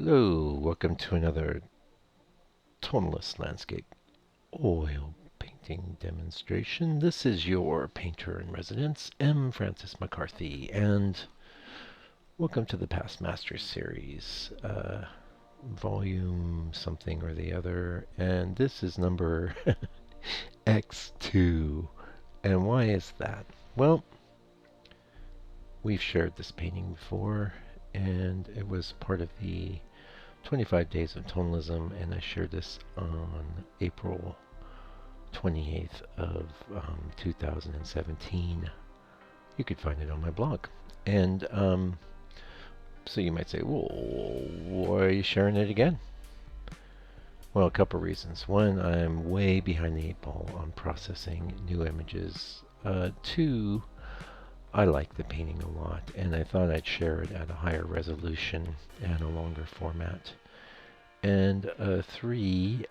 Hello, welcome to another Tonalist landscape oil painting demonstration. This is your painter in residence, M. Francis McCarthy, and welcome to the Past Masters series, volume something or the other, and this is number X2. And why is that? Well, we've shared this painting before, and it was part of the 25 Days of Tonalism, and I shared this on April 28th of 2017. You could find it on my blog. And so you might say, well, why are you sharing it again? Well, a couple reasons. One, I'm way behind the eight ball on processing new images. Two, I like the painting a lot, and I thought I'd share it at a higher resolution and a longer format. And three,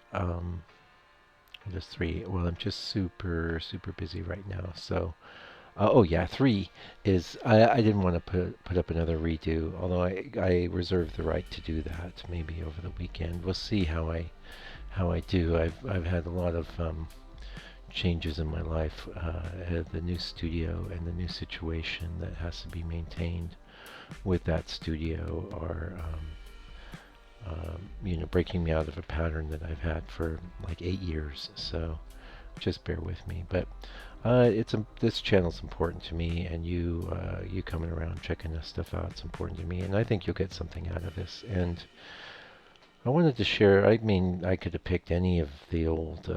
just three. Well, I'm just super busy right now. So, oh yeah, three is I didn't want to put up another redo, although I reserve the right to do that maybe over the weekend. We'll see how I do. I've had a lot of changes in my life. The new studio and the new situation that has to be maintained with that studio are breaking me out of a pattern that I've had for like 8 years. So just bear with me. But this channel's important to me, and you coming around checking this stuff out, it's important to me, and I think you'll get something out of this. And I wanted to share. I mean, I could have picked any of the old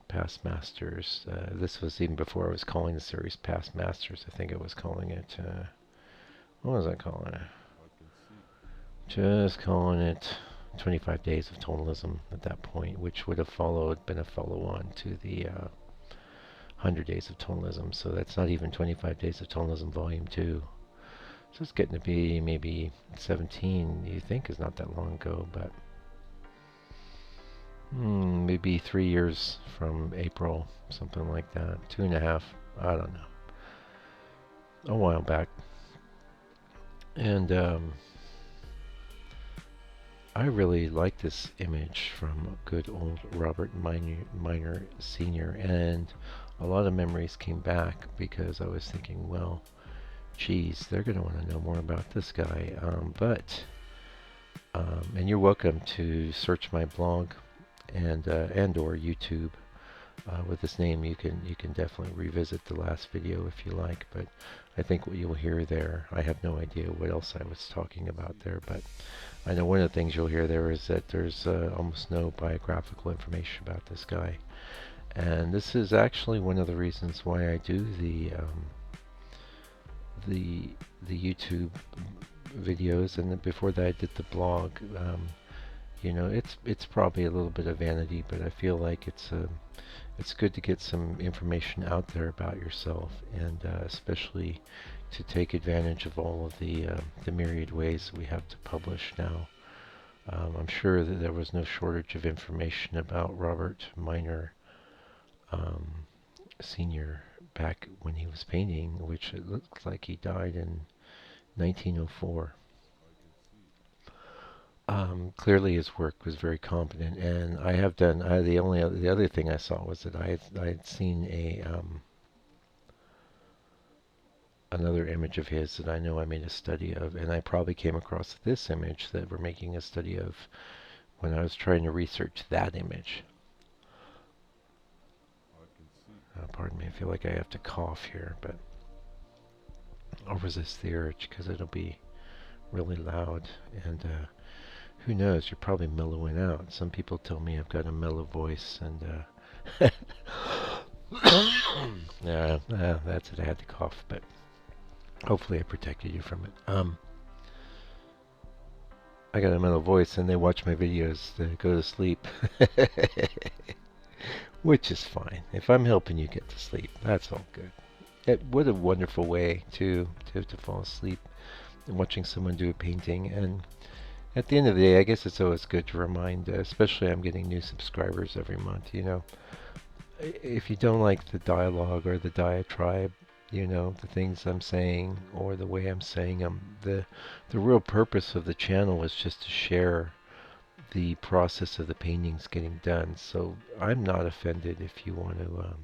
Past Masters. This was even before I was calling the series Past Masters. I think I was calling it. What was I calling it? Just calling it 25 Days of Tonalism at that point, which would have been a follow-on to the 100 Days of Tonalism. So that's not even 25 Days of Tonalism Volume 2. So it's getting to be maybe 17, you think is not that long ago, but maybe 3 years from April, something like that. 2.5, I don't know. A while back. And I really like this image from good old Robert Minor Sr., and a lot of memories came back because I was thinking, well, geez, they're going to want to know more about this guy. And you're welcome to search my blog and or YouTube with this name. You can definitely revisit the last video if you like. But I think what you'll hear there, I have no idea what else I was talking about there, but I know one of the things you'll hear there is that there's almost no biographical information about this guy. And this is actually one of the reasons why I do the YouTube videos, and before that I did the blog. It's probably a little bit of vanity, but I feel like it's good to get some information out there about yourself, and especially to take advantage of all of the myriad ways we have to publish now. I'm sure that there was no shortage of information about Robert Minor Sr. back when he was painting, which it looks like he died in 1904. Clearly his work was very competent, and I have done. The other thing I saw was that I had seen another image of his that I know I made a study of, and I probably came across this image that we're making a study of when I was trying to research that image. Pardon me, I feel like I have to cough here, but I'll resist the urge because it'll be really loud, and who knows, you're probably mellowing out. Some people tell me I've got a mellow voice, and yeah, that's it, I had to cough, but hopefully I protected you from it. I got a mellow voice, and they watch my videos to go to sleep. Which is fine. If I'm helping you get to sleep, that's all good. What a wonderful way to fall asleep, watching someone do a painting. And at the end of the day, I guess it's always good to remind, especially I'm getting new subscribers every month, if you don't like the dialogue or the diatribe, the things I'm saying or the way I'm saying them. The real purpose of the channel is just to share the process of the paintings getting done. So I'm not offended if you want to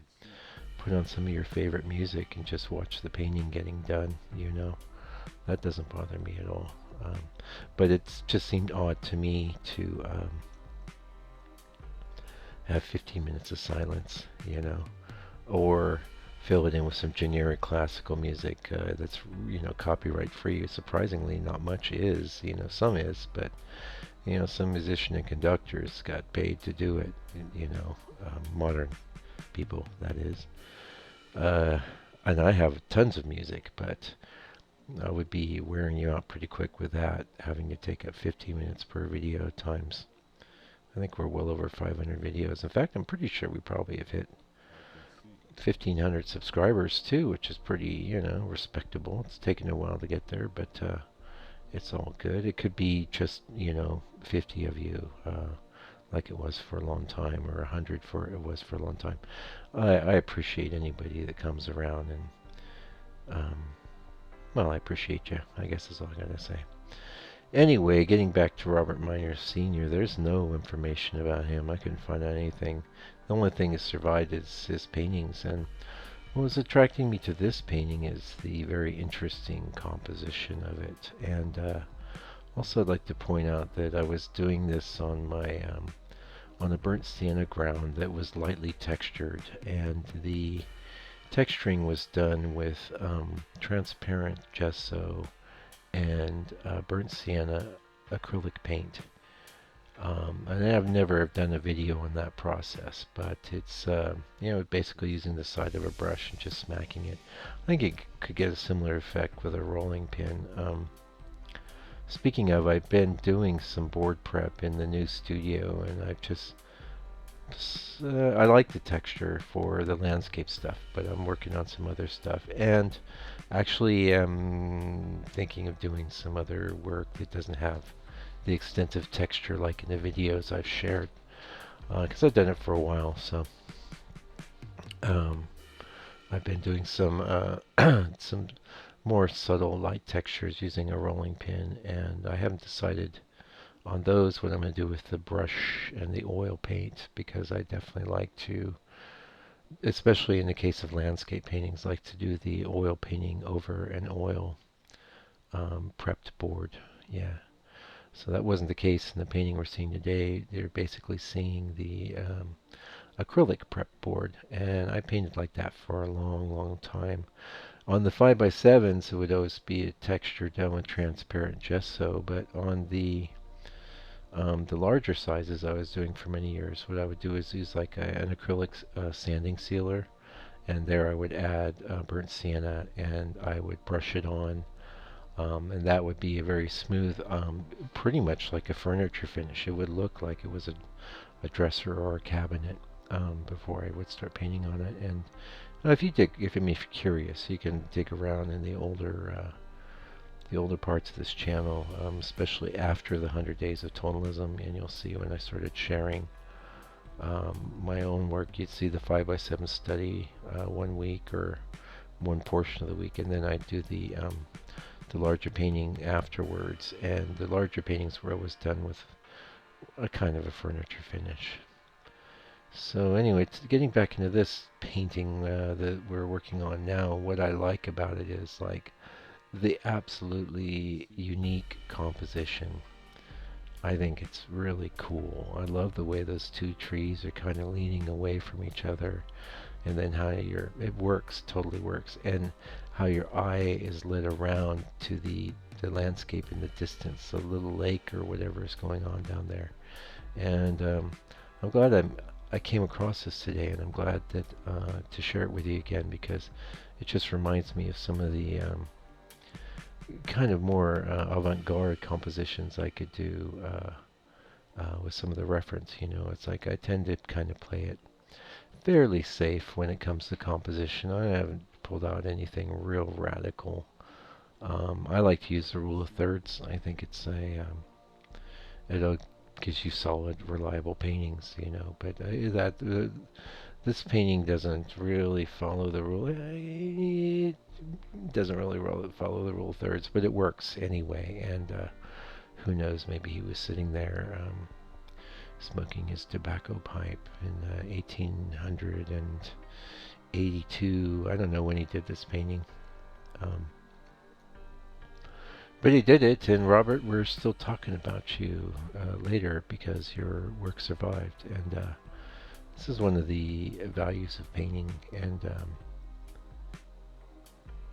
put on some of your favorite music and just watch the painting getting done. That doesn't bother me at all. Um, but it just seemed odd to me to have 15 minutes of silence, or fill it in with some generic classical music that's copyright free. Surprisingly, not much is. Some is, but some musician and conductors got paid to do it. Modern people, that is. Uh, and I have tons of music, but I would be wearing you out pretty quick with that, having to take up 15 minutes per video times. I think we're well over 500 videos. In fact, I'm pretty sure we probably have hit 1,500 subscribers too, which is pretty, respectable. It's taken a while to get there, but it's all good. It could be just, 50 of you, like it was for a long time, or 100 for it was for a long time. I appreciate anybody that comes around, and well, I appreciate you, I guess is all I gotta say. Anyway, getting back to Robert Minor Sr., there's no information about him. I couldn't find out anything. The only thing that survived is his paintings, and what was attracting me to this painting is the very interesting composition of it. And also I'd like to point out that I was doing this on my on a burnt sienna ground that was lightly textured, and the texturing was done with transparent gesso and burnt sienna acrylic paint. And I've never done a video on that process, but it's basically using the side of a brush and just smacking it. I think it could get a similar effect with a rolling pin. Speaking of, I've been doing some board prep in the new studio, and I've I like the texture for the landscape stuff, but I'm working on some other stuff, and actually am thinking of doing some other work that doesn't have the extensive texture like in the videos I've shared, because I've done it for a while. So I've been doing some some more subtle light textures using a rolling pin, and I haven't decided on those what I'm going to do with the brush and the oil paint, because I definitely like to, especially in the case of landscape paintings, like to do the oil painting over an oil prepped board. Yeah. So that wasn't the case in the painting we're seeing today. They're basically seeing the acrylic prep board, and I painted like that for a long, long time. On the 5x7s, it would always be a texture done with transparent gesso, but on the larger sizes I was doing for many years, what I would do is use like an acrylic sanding sealer, and there I would add burnt sienna, and I would brush it on, and that would be a very smooth, pretty much like a furniture finish. It would look like it was a dresser or a cabinet before I would start painting on it. And if you're curious, you can dig around in the older parts of this channel, especially after the 100 Days of Tonalism, and you'll see when I started sharing my own work. You'd see the 5x7 study 1 week or one portion of the week, and then I'd do the larger painting afterwards, and the larger paintings were always done with a kind of a furniture finish. So anyway, getting back into this painting that we're working on now, what I like about it is like the absolutely unique composition. I think it's really cool. I love the way those two trees are kind of leaning away from each other, and then how it works, totally works, and how your eye is led around to the landscape in the distance, a little lake or whatever is going on down there. And I'm glad I came across this today, and I'm glad that to share it with you again, because it just reminds me of some of the kind of more avant-garde compositions I could do with some of the reference. It's like I tend to kind of play it fairly safe when it comes to composition. I haven't pulled out anything real radical. I like to use the rule of thirds. I think it's it gives you solid, reliable paintings. But This painting doesn't really follow the rule. It doesn't really follow the rule of thirds, but it works anyway. And who knows? Maybe he was sitting there smoking his tobacco pipe in 1882. I don't know when he did this painting. Um, But he did it, and Robert, we're still talking about you later because your work survived. And this is one of the values of painting. And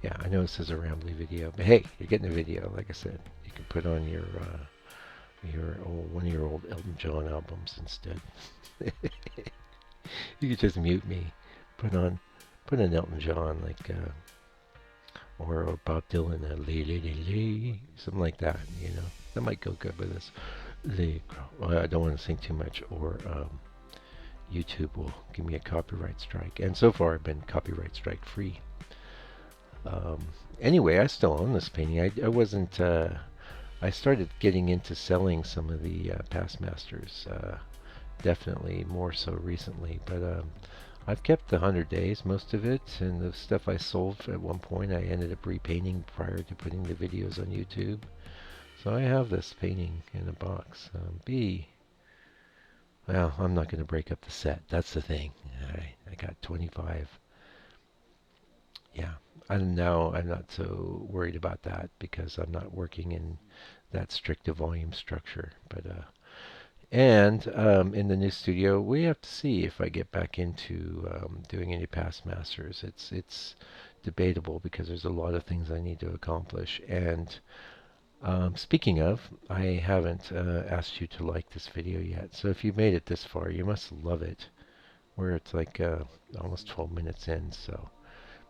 yeah, I know this is a rambly video, but hey, you're getting a video. Like I said, you can put on your one of your old Elton John albums instead. You could just mute me, put on Elton John or Bob Dylan, lee, lee, lee, lee, something like that, you know. That might go good with this. Well, I don't want to sing too much, or YouTube will give me a copyright strike. And so far, I've been copyright strike free. Anyway, I still own this painting. I wasn't. I started getting into selling some of the past masters. Definitely more so recently, but I've kept the 100 days, most of it, and the stuff I sold at one point I ended up repainting prior to putting the videos on YouTube. So I have this painting in a box. Well, I'm not going to break up the set. That's the thing. I got 25. Yeah, and now I'm not so worried about that because I'm not working in that strict a volume structure. But and in the new studio, we have to see if I get back into doing any past masters. It's debatable because there's a lot of things I need to accomplish. And speaking of, I haven't asked you to like this video yet. So if you made it this far, you must love it. Where it's like almost 12 minutes in, so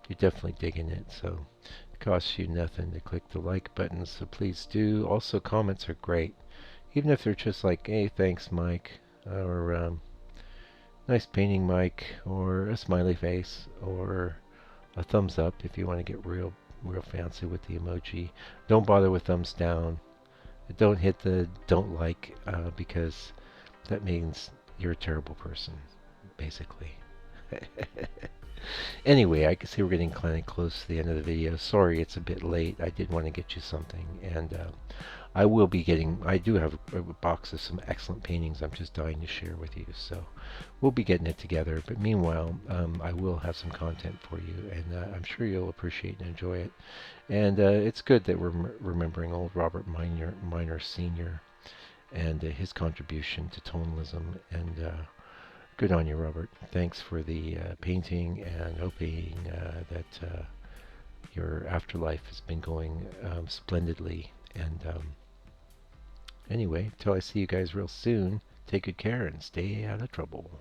you're definitely digging it. So it costs you nothing to click the like button, so please do. Also, comments are great. Even if they're just like, hey, thanks, Mike, or nice painting, Mike, or a smiley face, or a thumbs up if you want to get real fancy with the emoji. Don't bother with thumbs down. Don't hit the don't like because that means you're a terrible person, basically. Anyway, I can see we're getting kind of close to the end of the video. Sorry it's a bit late. I did want to get you something, and I will be getting, I do have a box of some excellent paintings I'm just dying to share with you, so we'll be getting it together. But meanwhile, I will have some content for you, and I'm sure you'll appreciate and enjoy it. And it's good that we're remembering old Robert Minor Sr. and his contribution to tonalism, and good on you, Robert. Thanks for the painting, and hoping that your afterlife has been going splendidly. And anyway, till I see you guys real soon, take good care and stay out of trouble.